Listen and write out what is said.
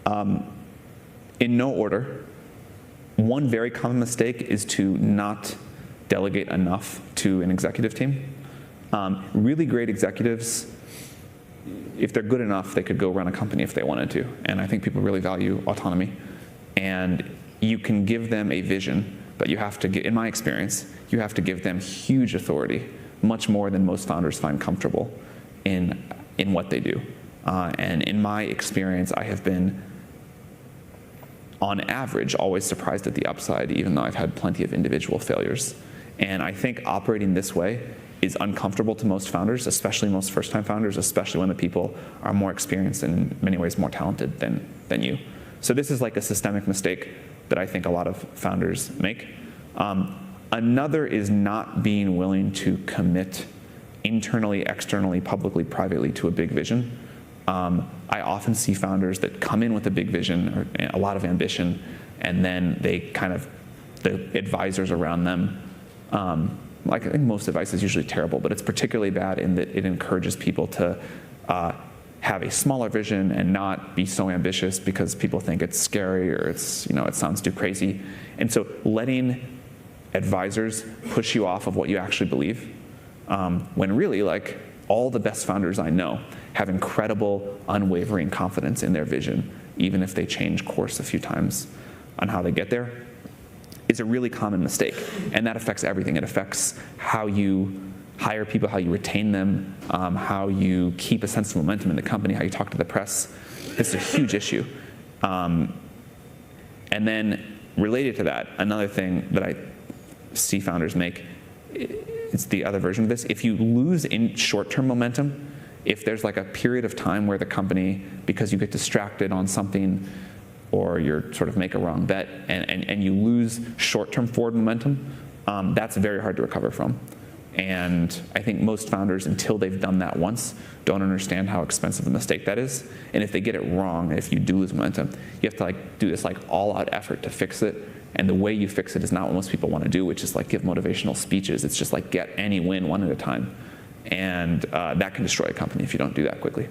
In no order, one very common mistake is to not delegate enough to an executive team. Really great executives, if they're good enough, they could go run a company if they wanted to. And I think people really value autonomy. And you can give them a vision, but you have to get, in my experience, you have to give them huge authority, much more than most founders find comfortable in what they do. And in my experience, I have been, on average, always surprised at the upside, even though I've had plenty of individual failures. And I think operating this way is uncomfortable to most founders, especially most first-time founders, especially when the people are more experienced and in many ways more talented than you. So this is like a systemic mistake that I think a lot of founders make. Another is not being willing to commit internally, externally, publicly, privately to a big vision. I often see founders that come in with a big vision or a lot of ambition, and then they kind of, the advisors around them, like I think most advice is usually terrible, but it's particularly bad in that it encourages people to have a smaller vision and not be so ambitious because people think it's scary or it's, it sounds too crazy. And so letting advisors push you off of what you actually believe, when really, like, all the best founders I know have incredible, unwavering confidence in their vision, even if they change course a few times on how they get there, is a really common mistake. And that affects everything. It affects how you hire people, how you retain them, how you keep a sense of momentum in the company, how you talk to the press. It's a huge issue. And then related to that, another thing that I see founders make, it's the other version of this. If you lose in short-term momentum, if there's like a period of time where the company, because you get distracted on something or you're sort of make a wrong bet and you lose short-term forward momentum, that's very hard to recover from. And I think most founders, until they've done that once, don't understand how expensive a mistake that is. And if they get it wrong, if you do lose momentum, you have to like do this like all-out effort to fix it. And the way you fix it is not what most people want to do, which is like give motivational speeches. It's just like get any win one at a time. And that can destroy a company if you don't do that quickly.